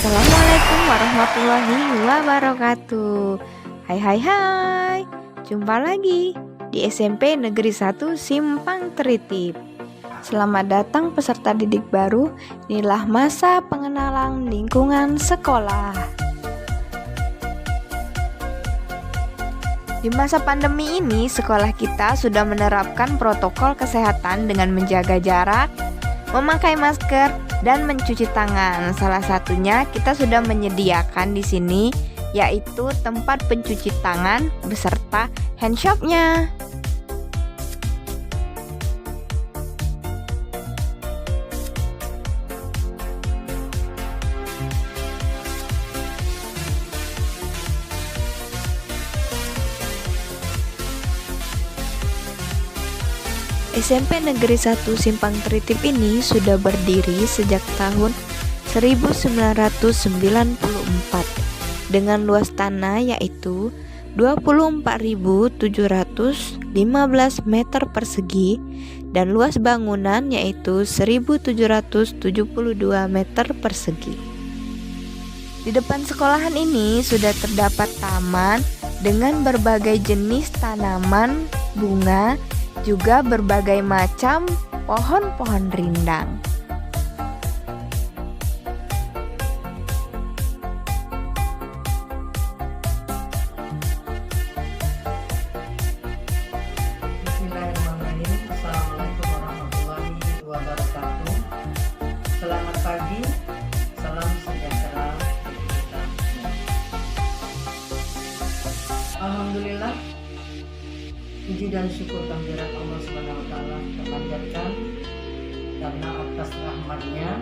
Assalamualaikum warahmatullahi wabarakatuh. Hai, jumpa lagi di SMP Negeri 1 Simpang Teritip. Selamat datang peserta didik baru. Inilah masa pengenalan lingkungan sekolah. Di masa pandemi ini, sekolah kita sudah menerapkan protokol kesehatan dengan menjaga jarak, memakai masker, dan mencuci tangan. Salah satunya kita sudah menyediakan di sini, yaitu tempat pencuci tangan beserta handshopnya. SMP Negeri 1 Simpang Teritip ini sudah berdiri sejak tahun 1994 dengan luas tanah yaitu 24.715 meter persegi dan luas bangunan yaitu 1.772 meter persegi. Di depan sekolahan ini sudah terdapat taman dengan berbagai jenis tanaman, bunga, juga berbagai macam pohon-pohon rindang. Bismillahirrahmanirrahim. Assalamualaikum warahmatullahi wabarakatuh. Selamat pagi, salam sejahtera bagi kita semua. Alhamdulillah, puji dan syukur kehadirat Allah Subhanahu wa taala terpanjatkan karena atas rahmatnya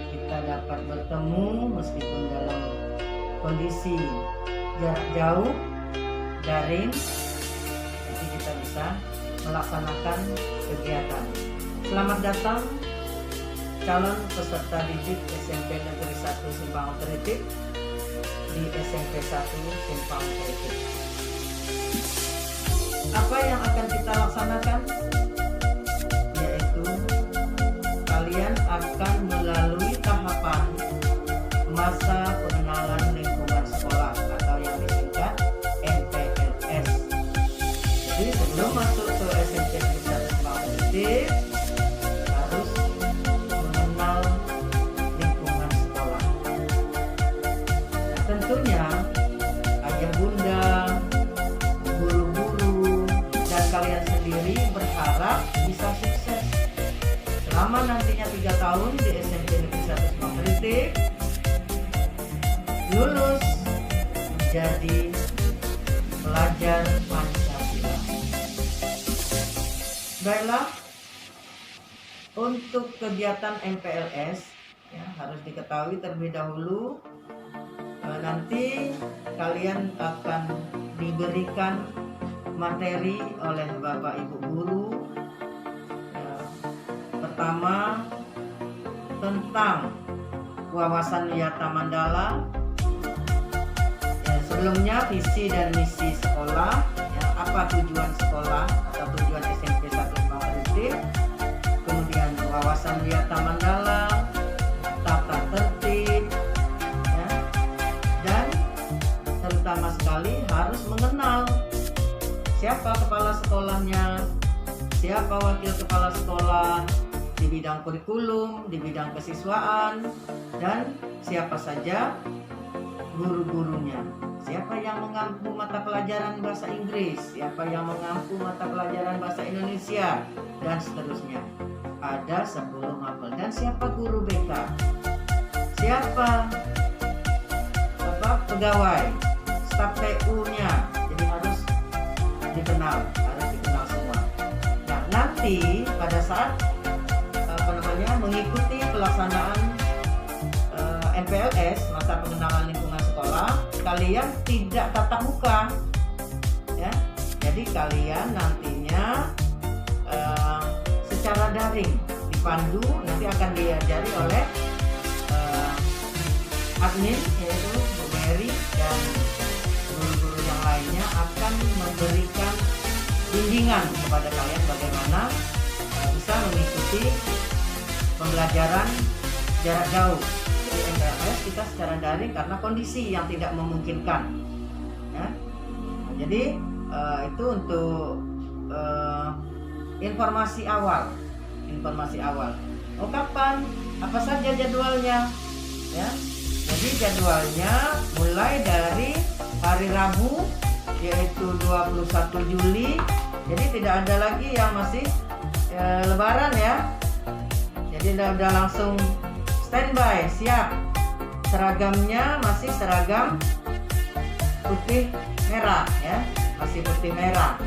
kita dapat bertemu meskipun dalam kondisi jarak jauh, daring, tapi kita bisa melaksanakan kegiatan. Selamat datang calon peserta didik SMP Negeri 1 Simpang Teritip di SMP 1 Simpang Teritip. Apa yang akan kita laksanakan? Yaitu kalian akan melalui tahapan masa pengenalan lingkungan sekolah atau yang disingkat MPLS. Jadi sebelum masuk ke SMP Negeri 1 Simpang Teritip harus mengenal lingkungan sekolah. Nah, tentunya ayah bunda, kalian sendiri berharap bisa sukses selama nantinya 3 tahun di SMP Negeri 1 Simpang Teritip, lulus menjadi pelajar Pancasila. Baiklah, untuk kegiatan MPLS ya, harus diketahui terlebih dahulu nanti kalian akan diberikan materi oleh Bapak Ibu Guru. Pertama tentang wawasan wiyata Mandala. Sebelumnya visi dan misi sekolah, apa tujuan sekolah atau tujuan SMP 1 Simpang Teritip. Kemudian wawasan wiyata Mandala, tata tertib, dan terutama sekali harus mengenal siapa kepala sekolahnya, siapa wakil kepala sekolah di bidang kurikulum, di bidang kesiswaan, dan siapa saja guru-gurunya. Siapa yang mengampu mata pelajaran bahasa Inggris, siapa yang mengampu mata pelajaran bahasa Indonesia, dan seterusnya. Ada 10 mapel. Dan siapa guru BK, siapa pegawai, staf TU-nya. Jadi harus dikenal semua. Nah, nanti pada saat mengikuti pelaksanaan MPLS masa pengenalan lingkungan sekolah, kalian tidak tatap muka, ya. Jadi kalian nantinya secara daring dipandu, nanti akan diajari oleh admin yaitu Bu Mary dan guru-guru yang lainnya akan memberikan bimbingan kepada kalian bagaimana bisa mengikuti pembelajaran jarak jauh di MPLS kita secara daring karena kondisi yang tidak memungkinkan ya. Jadi itu untuk informasi awal. Oh, kapan? Apa saja jadwalnya? Ya. Jadi jadwalnya mulai dari hari Rabu yaitu 21 Juli. Jadi tidak ada lagi yang masih Lebaran ya. Jadi udah langsung standby, siap. Seragamnya masih seragam putih merah ya, masih putih merah.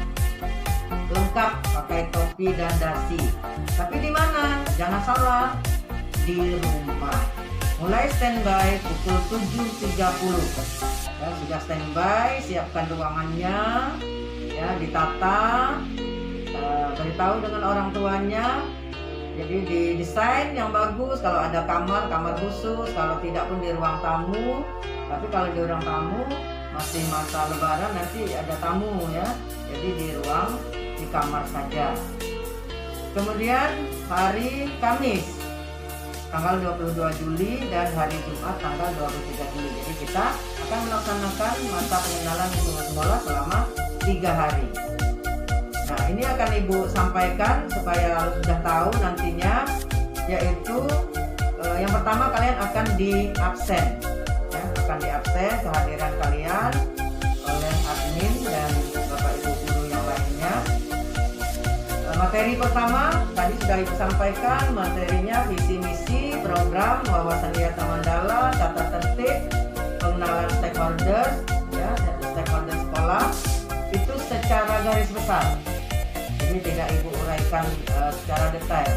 Lengkap pakai topi dan dasi. Tapi di mana? Jangan salah, di rumah. Mulai standby pukul 7.30. Ya, sudah standby, siapkan ruangannya, ya ditata, beritahu dengan orang tuanya. Jadi didesain yang bagus. Kalau ada kamar khusus, kalau tidak pun di ruang tamu. Tapi kalau di ruang tamu masih masa Lebaran nanti ada tamu ya. Jadi di kamar saja. Kemudian hari Kamis tanggal 22 Juli dan hari Jumat tanggal 23 Juli. Jadi kita akan melaksanakan masa pengenalan lingkungan sekolah selama 3 hari. Nah, ini akan Ibu sampaikan supaya sudah tahu nantinya, yaitu yang pertama kalian akan di absen ya, akan di absen kehadiran kalian oleh admin dan Bapak Ibu guru yang lainnya. Materi pertama tadi sudah Ibu sampaikan, materinya visi misi program wawasan Wiyata Mandala, tata tertib, pengenalan stakeholders ya, stakeholder sekolah itu secara garis besar. Jadi tidak Ibu uraikan secara detail.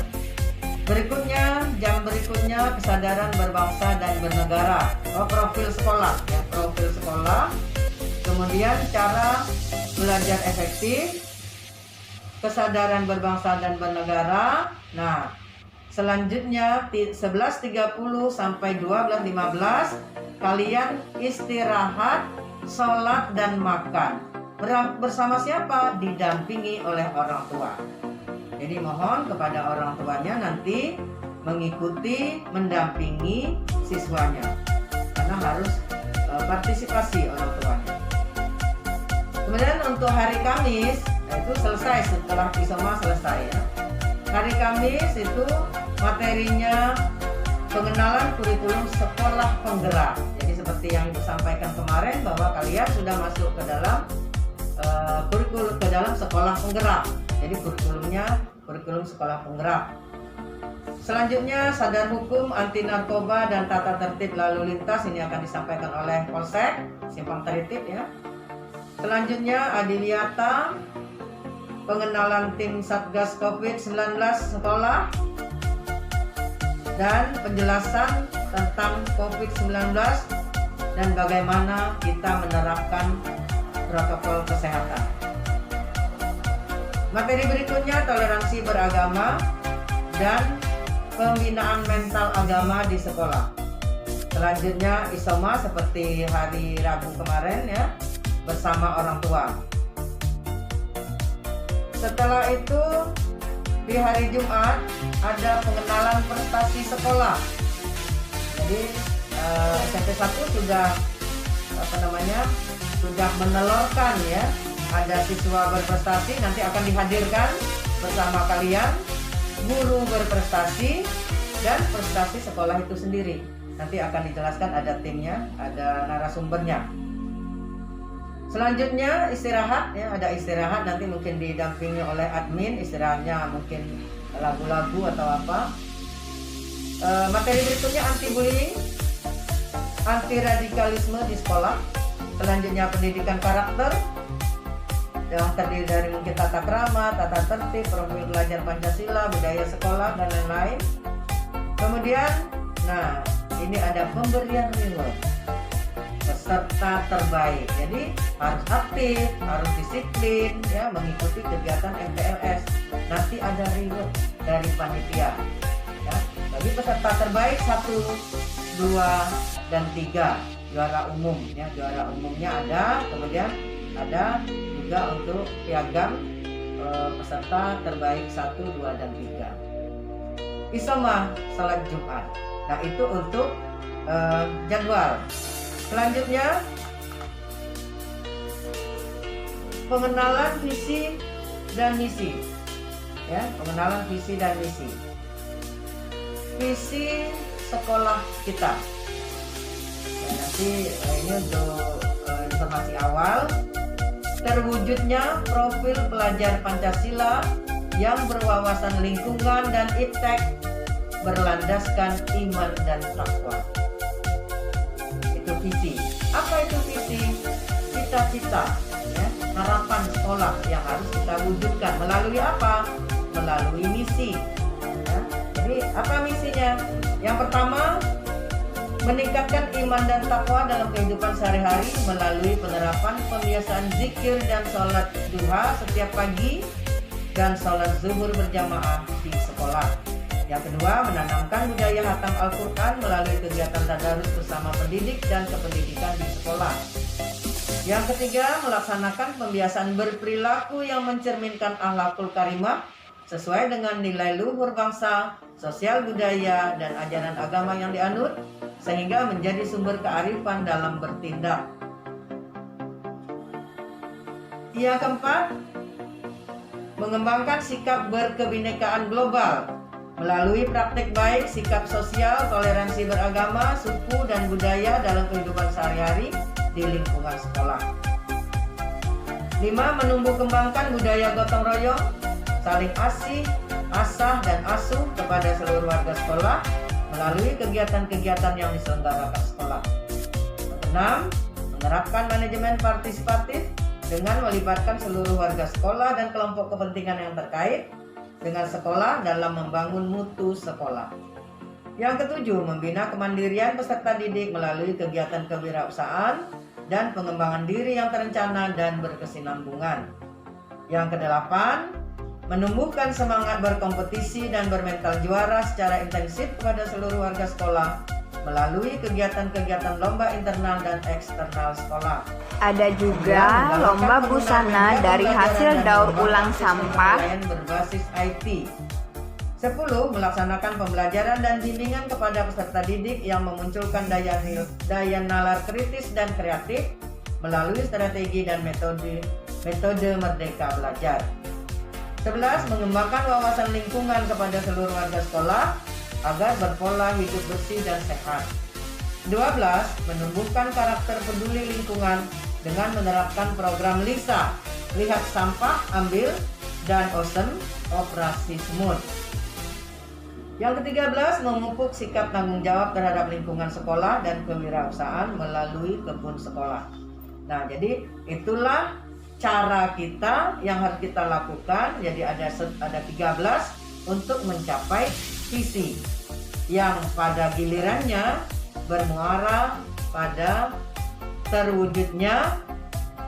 Jam berikutnya kesadaran berbangsa dan bernegara. Profil sekolah ya, profil sekolah. Kemudian cara belajar efektif, kesadaran berbangsa dan bernegara. Nah, selanjutnya 11.30 sampai 12.15 kalian istirahat, sholat dan makan. Bersama siapa? Didampingi oleh orang tua. Jadi mohon kepada orang tuanya nanti mengikuti, mendampingi siswanya, karena harus partisipasi orang tuanya. Kemudian untuk hari Kamis itu selesai setelah Isoma selesai ya. Hari Kamis itu materinya pengenalan kurikulum sekolah penggerak. Jadi seperti yang Ibu sampaikan kemarin bahwa kalian sudah masuk ke dalam kurikulum ke dalam sekolah penggerak. Jadi kurikulum sekolah penggerak. Selanjutnya sadar hukum, anti narkoba dan tata tertib lalu lintas, ini akan disampaikan oleh Polsek Simpang Teritip ya. Selanjutnya Adiwiyata, pengenalan tim Satgas COVID-19 sekolah dan penjelasan tentang COVID-19 dan bagaimana kita menerapkan protokol kesehatan. Materi berikutnya toleransi beragama dan pembinaan mental agama di sekolah. Selanjutnya Isoma seperti hari Rabu kemarin ya, bersama orang tua. Setelah itu di hari Jumat ada pengenalan prestasi sekolah. Jadi SMP 1 sudah menelurkan ya, ada siswa berprestasi, nanti akan dihadirkan bersama kalian guru berprestasi dan prestasi sekolah itu sendiri. Nanti akan dijelaskan, ada timnya, ada narasumbernya. Selanjutnya istirahat ya, ada istirahat, nanti mungkin didampingi oleh admin, istirahatnya mungkin lagu-lagu atau apa. Materi berikutnya anti bullying, anti radikalisme di sekolah. Selanjutnya pendidikan karakter yang terdiri dari mungkin tata krama, tata tertib, profil belajar Pancasila, budaya sekolah dan lain-lain. Kemudian, nah ini ada pemberian reward peserta terbaik. Jadi harus aktif, harus disiplin, ya, mengikuti kegiatan MPLS. Nanti ada reward dari panitia. Ya. Bagi peserta terbaik 1, 2, dan 3 juara umum. Ya, juara umumnya ada, kemudian ada juga untuk piagam peserta terbaik 1, 2, dan 3. Isoma salat Jumat. Nah itu untuk jadwal. Selanjutnya, pengenalan visi dan misi. Ya, pengenalan visi dan misi. Visi sekolah kita. Ya, nanti ini untuk informasi awal. Terwujudnya profil pelajar Pancasila yang berwawasan lingkungan dan iptek berlandaskan iman dan takwa. Itu visi. Apa itu visi? Cita-cita, ya, harapan sekolah yang harus kita wujudkan. Melalui apa? Melalui misi. Ya. Jadi apa misinya? Yang pertama, meningkatkan iman dan takwa dalam kehidupan sehari-hari melalui penerapan pembiasaan zikir dan sholat duha setiap pagi dan sholat zuhur berjamaah di sekolah. Yang kedua, menanamkan budaya hatam Al-Quran melalui kegiatan tadarus bersama pendidik dan kependidikan di sekolah. Yang ketiga, melaksanakan pembiasaan berperilaku yang mencerminkan akhlakul karimah sesuai dengan nilai luhur bangsa, sosial budaya, dan ajaran agama yang dianut, sehingga menjadi sumber kearifan dalam bertindak. Yang keempat, mengembangkan sikap berkebinekaan global melalui praktik baik sikap sosial, toleransi beragama, suku, dan budaya dalam kehidupan sehari-hari di lingkungan sekolah. 5. Menumbuh kembangkan budaya gotong royong, saling asih, asah, dan asuh kepada seluruh warga sekolah melalui kegiatan-kegiatan yang diselenggarakan sekolah. 6. Menerapkan manajemen partisipatif dengan melibatkan seluruh warga sekolah dan kelompok kepentingan yang terkait dengan sekolah dalam membangun mutu sekolah. Yang ketujuh, membina kemandirian peserta didik melalui kegiatan kewirausahaan dan pengembangan diri yang terencana dan berkesinambungan. Yang kedelapan, menumbuhkan semangat berkompetisi dan bermental juara secara intensif kepada seluruh warga sekolah melalui kegiatan-kegiatan lomba internal dan eksternal sekolah. Ada juga lomba busana dari hasil daur ulang sampah berbasis IT. 10. Melaksanakan pembelajaran dan bimbingan kepada peserta didik yang memunculkan daya nalar kritis dan kreatif melalui strategi dan metode merdeka belajar. 11. Mengembangkan wawasan lingkungan kepada seluruh warga sekolah agar berpola hidup bersih dan sehat. 12. Menumbuhkan karakter peduli lingkungan dengan menerapkan program LISA, lihat sampah, ambil, dan OSEM, operasi smooth. Yang ke-13, memupuk sikap tanggung jawab terhadap lingkungan sekolah dan kewirausahaan melalui kebun sekolah. Nah, jadi itulah cara kita yang harus kita lakukan. Jadi ada 13 untuk mencapai visi yang pada gilirannya bermuara pada terwujudnya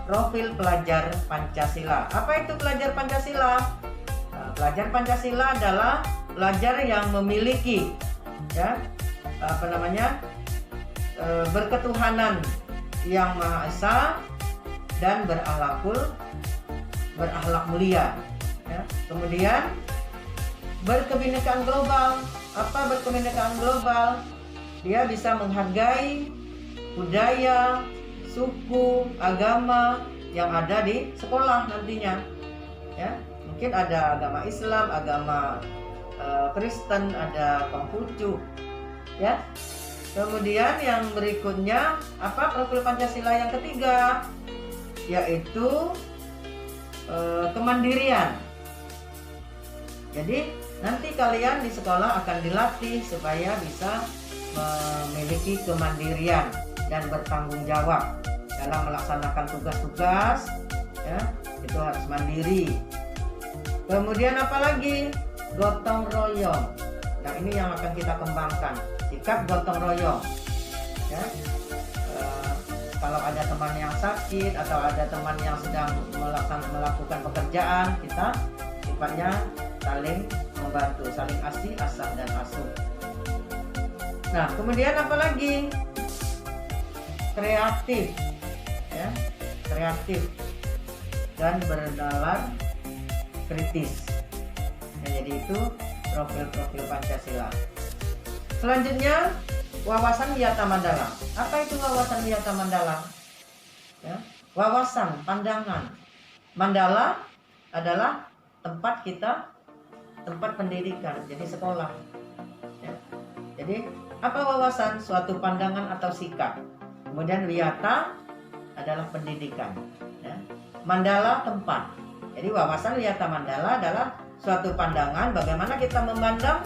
profil pelajar Pancasila. Apa itu pelajar Pancasila? Nah, pelajar Pancasila adalah pelajar yang memiliki berketuhanan yang Maha Esa dan berakhlak mulia. Ya. Kemudian berkebinekaan global. Apa berkebinekaan global? Dia bisa menghargai budaya, suku, agama yang ada di sekolah nantinya. Ya, mungkin ada agama Islam, agama Kristen, ada Konghucu. Ya. Kemudian yang berikutnya apa profil Pancasila yang ketiga? Yaitu kemandirian. Jadi nanti kalian di sekolah akan dilatih supaya bisa memiliki kemandirian dan bertanggung jawab dalam melaksanakan tugas-tugas, ya, itu harus mandiri. Kemudian apalagi? Gotong royong. Nah, ini yang akan kita kembangkan, sikap gotong royong. Ya. Kalau ada teman yang sakit atau ada teman yang sedang melakukan pekerjaan, kita sifatnya saling membantu, saling asih, asah, dan asuh. Nah, kemudian apalagi? Kreatif, ya, kreatif dan bernalar kritis. Ya, jadi itu profil-profil Pancasila. Selanjutnya wawasan wiyata mandala. Apa itu wawasan wiyata mandala? Ya, wawasan, pandangan. Mandala adalah tempat pendidikan, jadi sekolah. Ya. Jadi apa wawasan? Suatu pandangan atau sikap. Kemudian wiyata adalah pendidikan. Ya. Mandala tempat. Jadi wawasan wiyata mandala adalah suatu pandangan bagaimana kita memandang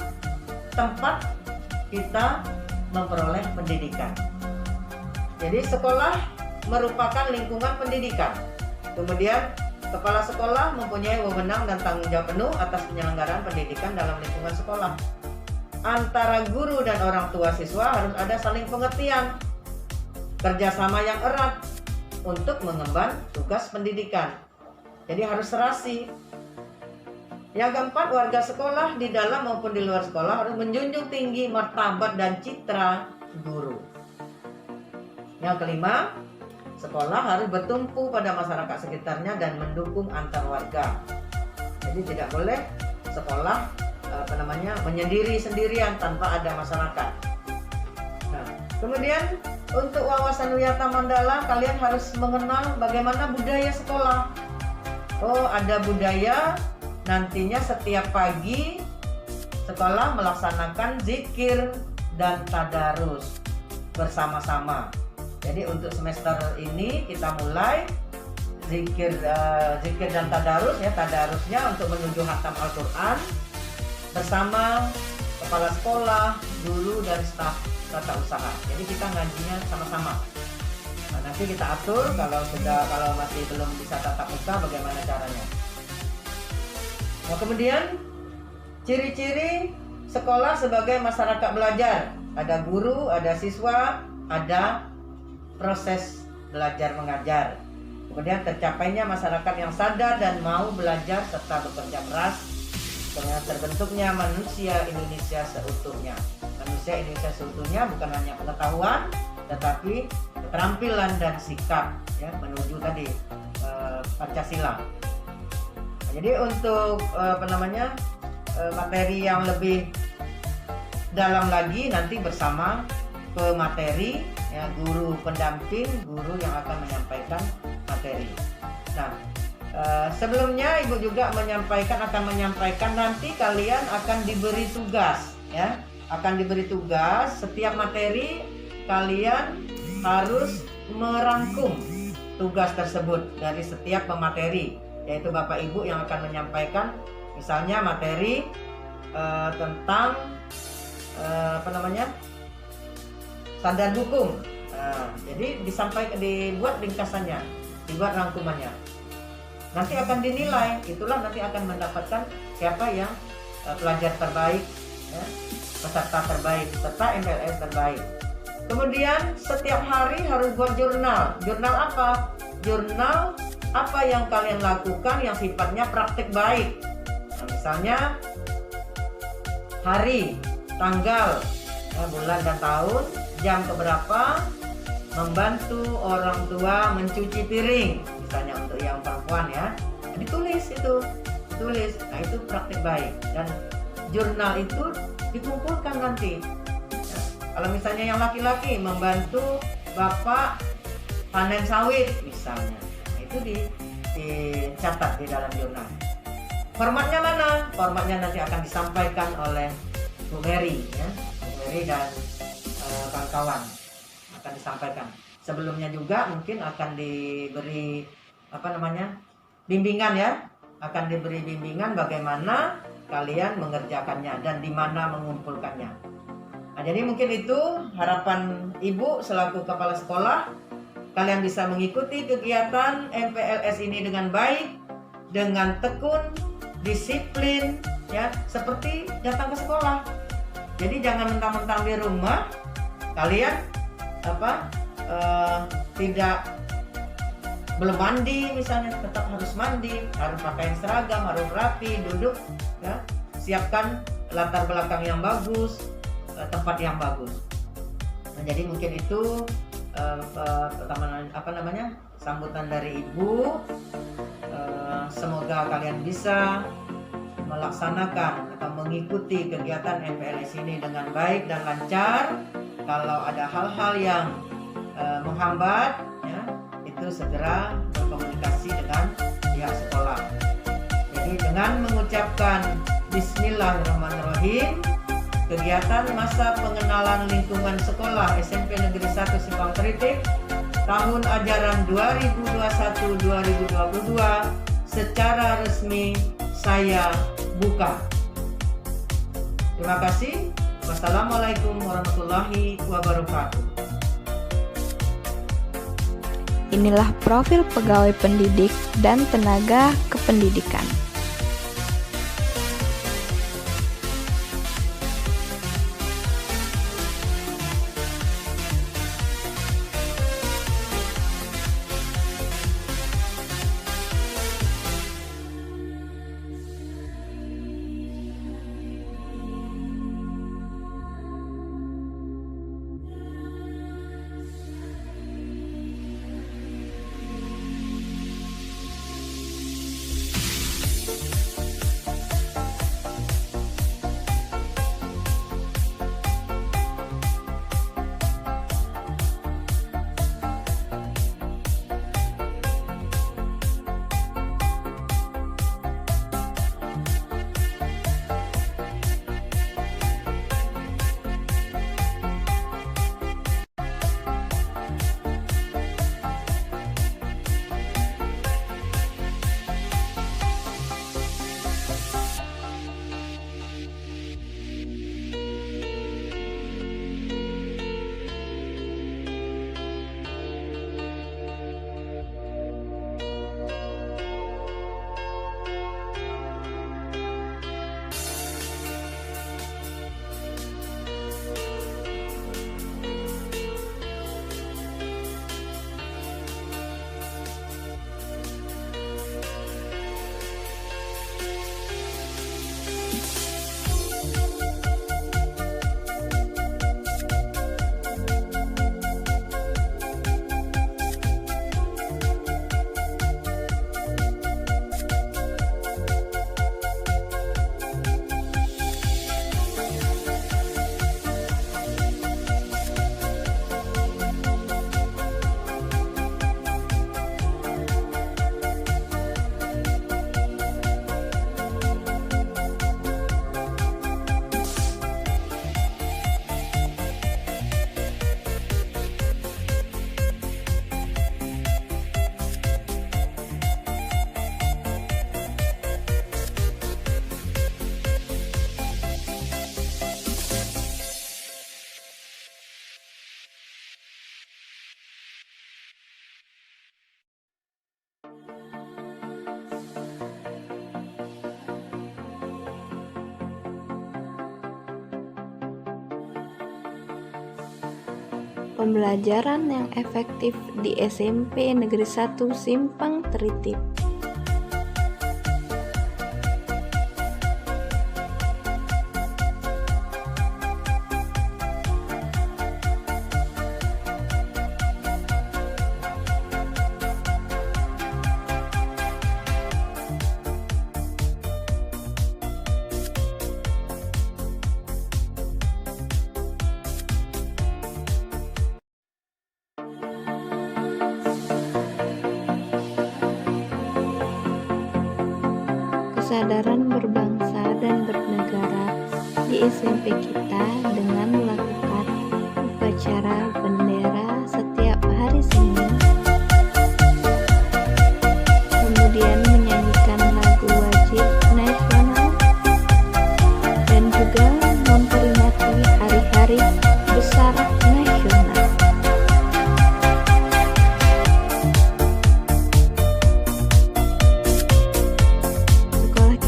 tempat kita memperoleh pendidikan. Jadi sekolah merupakan lingkungan pendidikan. Kemudian kepala sekolah mempunyai wewenang dan tanggung jawab penuh atas penyelenggaraan pendidikan dalam lingkungan sekolah. Antara guru dan orang tua siswa harus ada saling pengertian, kerjasama yang erat untuk mengemban tugas pendidikan. Jadi harus serasi. Yang keempat, warga sekolah di dalam maupun di luar sekolah harus menjunjung tinggi martabat dan citra guru. Yang kelima, sekolah harus bertumpu pada masyarakat sekitarnya dan mendukung antar warga. Jadi tidak boleh sekolah menyendiri sendirian tanpa ada masyarakat. Nah, kemudian untuk wawasan wiyata mandala, kalian harus mengenal bagaimana budaya sekolah. Oh, ada budaya. Nantinya setiap pagi sekolah melaksanakan zikir dan tadarus bersama-sama. Jadi untuk semester ini kita mulai zikir dan tadarus ya. Tadarusnya untuk menuju khatam Al-Qur'an bersama kepala sekolah, guru dan staf tata usaha. Jadi kita ngajinya sama-sama. Nah, nanti kita atur kalau masih belum bisa tatap muka bagaimana caranya. Nah, kemudian ciri-ciri sekolah sebagai masyarakat belajar. Ada guru, ada siswa, ada proses belajar mengajar. Kemudian tercapainya masyarakat yang sadar dan mau belajar serta bekerja keras dengan terbentuknya manusia Indonesia seutuhnya. Manusia Indonesia seutuhnya bukan hanya pengetahuan, tetapi keterampilan dan sikap ya, menuju tadi Pancasila. Jadi untuk materi yang lebih dalam lagi nanti bersama pemateri ya, guru pendamping, guru yang akan menyampaikan materi. Nah, sebelumnya Ibu juga akan menyampaikan nanti kalian akan diberi tugas ya, akan diberi tugas setiap materi kalian harus merangkum tugas tersebut dari setiap pemateri. Yaitu Bapak Ibu yang akan menyampaikan misalnya materi tentang standar hukum. Nah, jadi dibuat ringkasannya, dibuat rangkumannya. Nanti akan dinilai, itulah nanti akan mendapatkan siapa yang pelajar terbaik, ya, peserta terbaik, peserta MPLS terbaik. Kemudian setiap hari harus buat jurnal. Jurnal apa? Jurnal apa yang kalian lakukan yang sifatnya praktik baik. Nah, misalnya hari, tanggal, bulan dan tahun, jam keberapa membantu orang tua mencuci piring, misalnya untuk yang perempuan ya. Ditulis itu, ditulis. Nah, itu praktik baik dan jurnal itu dikumpulkan nanti. Ya, kalau misalnya yang laki-laki membantu bapak panen sawit misalnya, dicatat di dalam jurnal. Formatnya mana? Formatnya nanti akan disampaikan oleh Bu Mary ya. Bu Mary dan kawan-kawan akan disampaikan. Sebelumnya juga mungkin akan diberi bimbingan ya. Akan diberi bimbingan bagaimana kalian mengerjakannya dan di mana mengumpulkannya. Nah, jadi mungkin itu harapan Ibu selaku kepala sekolah. Kalian bisa mengikuti kegiatan MPLS ini dengan baik, dengan tekun, disiplin, ya, seperti datang ke sekolah. Jadi jangan mentang-mentang di rumah, kalian belum mandi misalnya, tetap harus mandi, harus pakaian seragam, harus rapi, duduk, ya, siapkan latar belakang yang bagus, tempat yang bagus. Nah, jadi mungkin itu sambutan dari Ibu. Semoga kalian bisa melaksanakan atau mengikuti kegiatan MPLS ini dengan baik dan lancar Kalau ada hal-hal yang menghambat, ya, itu segera berkomunikasi dengan pihak sekolah. Jadi dengan mengucapkan Bismillahirrahmanirrahim, kegiatan masa pengenalan lingkungan sekolah SMP Negeri 1 Simpang Teritik tahun ajaran 2021-2022 secara resmi saya buka. Terima kasih. Wassalamualaikum warahmatullahi wabarakatuh. Inilah profil pegawai pendidik dan tenaga kependidikan. Pembelajaran yang efektif di SMP Negeri 1 Simpang Teritik. Kesadaran berbangsa dan bernegara di SMP kita dengan melakukan upacara bendera setiap hari Senin, kemudian menyanyikan lagu wajib nasional, dan juga memperingati hari-hari besar nasional.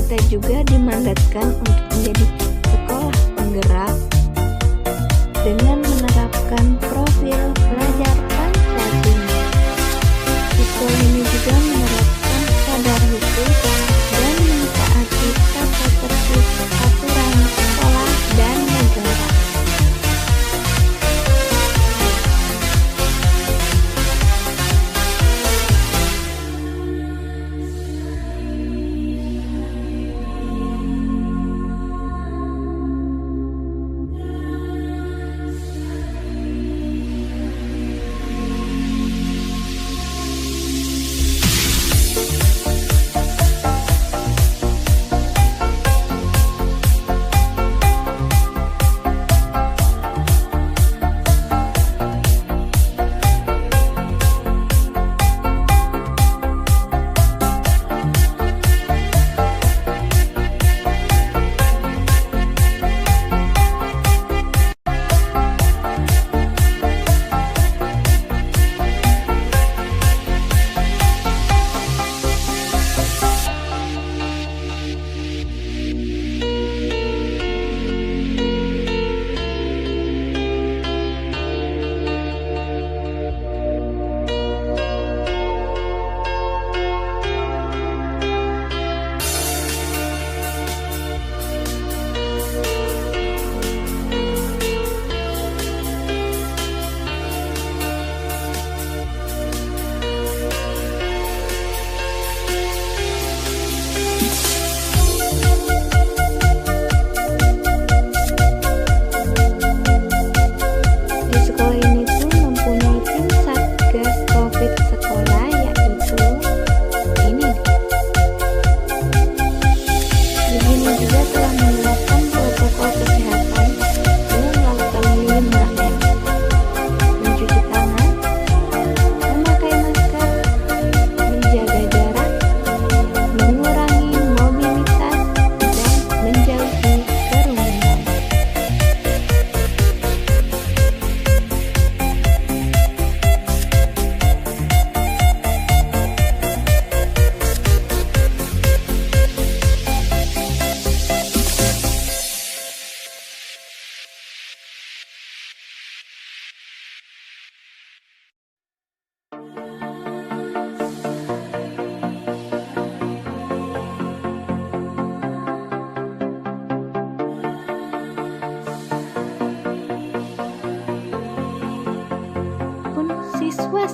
Kita juga dimandatkan untuk menjadi sekolah penggerak dengan menerapkan profil pelajar Pancasila. Siswa ini juga menerapkan sadar hukum dan mentaati tata tertib aturan sekolah dan negara.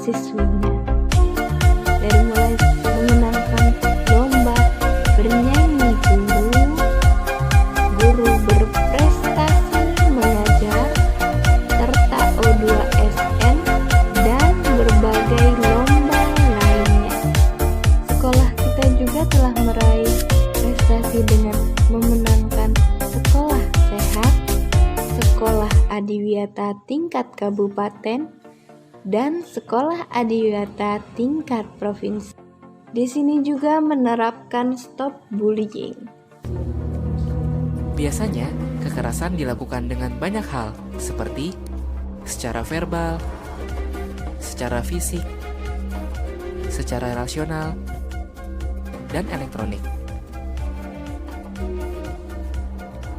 siswinya. Dari mulai mengenangkan lomba bernyanyi guru berprestasi mengajar, serta O2SN, dan berbagai lomba lainnya. Sekolah kita juga telah meraih prestasi dengan memenangkan sekolah sehat, sekolah adiwiyata tingkat kabupaten, dan sekolah adiwiyata tingkat provinsi. Di sini juga menerapkan stop bullying. Biasanya, kekerasan dilakukan dengan banyak hal, seperti secara verbal, secara fisik, secara rasional, dan elektronik.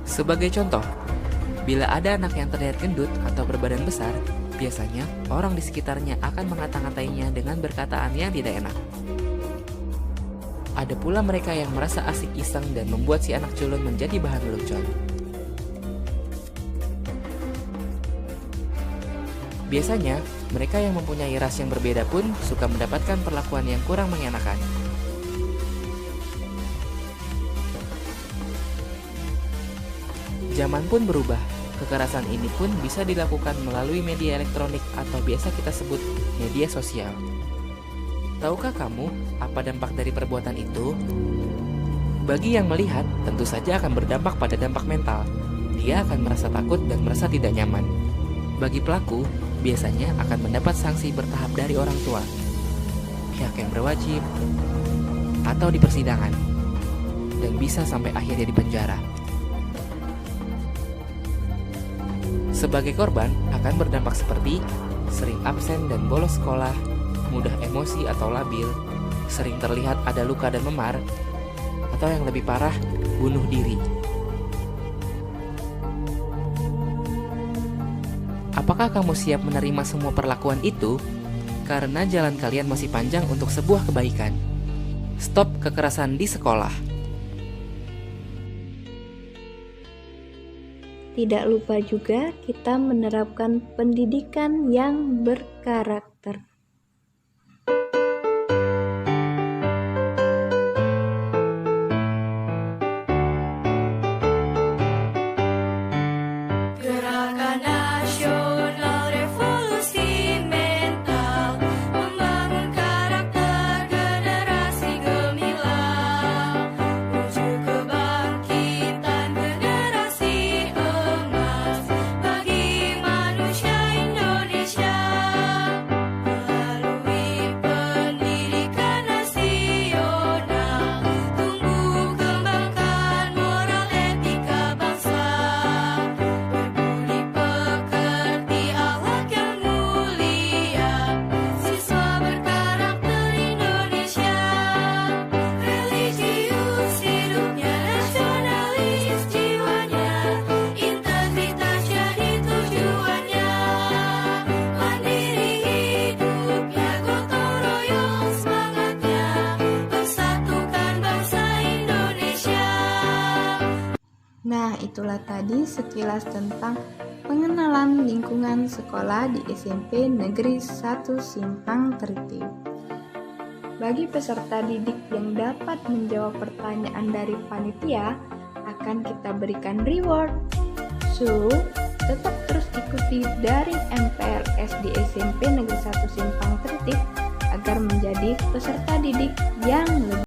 Sebagai contoh, bila ada anak yang terlihat gendut atau berbadan besar, biasanya orang di sekitarnya akan mengata-ngatainya dengan berkataan yang tidak enak. Ada pula mereka yang merasa asik iseng dan membuat si anak culun menjadi bahan lelucon. Biasanya, mereka yang mempunyai ras yang berbeda pun suka mendapatkan perlakuan yang kurang mengenakan. Zaman pun berubah. Kekerasan ini pun bisa dilakukan melalui media elektronik atau biasa kita sebut media sosial. Tahukah kamu apa dampak dari perbuatan itu? Bagi yang melihat, tentu saja akan berdampak pada dampak mental. Dia akan merasa takut dan merasa tidak nyaman. Bagi pelaku, biasanya akan mendapat sanksi bertahap dari orang tua, pihak yang berwajib, atau di persidangan, dan bisa sampai akhirnya di penjara. Sebagai korban akan berdampak seperti sering absen dan bolos sekolah, mudah emosi atau labil, sering terlihat ada luka dan memar, atau yang lebih parah, bunuh diri. Apakah kamu siap menerima semua perlakuan itu? Karena jalan kalian masih panjang untuk sebuah kebaikan. Stop kekerasan di sekolah. Tidak lupa juga kita menerapkan pendidikan yang berkarakter. Gerakan nasional revolusi mental, membangun karakter generasi gemilang, menuju kebangkitan generasi emas bagi manusia Indonesia. Melalui pendidikan nasional, tumbuh kembangkan moral etika bangsa. Berbudi pekerti, akhlak yang mulia, siswa berkarakter Indonesia. Religius hidupnya, nasionalis jiwanya, integritas jadi tujuannya. Mandiri hidupnya, gotong royong semangatnya, persatukan bangsa Indonesia. Nah, itulah tadi sekilas tentang pengenalan lingkungan sekolah di SMP Negeri 1 Simpang Tertib. Bagi peserta didik yang dapat menjawab pertanyaan dari panitia, akan kita berikan reward. So, tetap terus ikuti daring MPLS di SMP Negeri 1 Simpang Tertib agar menjadi peserta didik yang lebih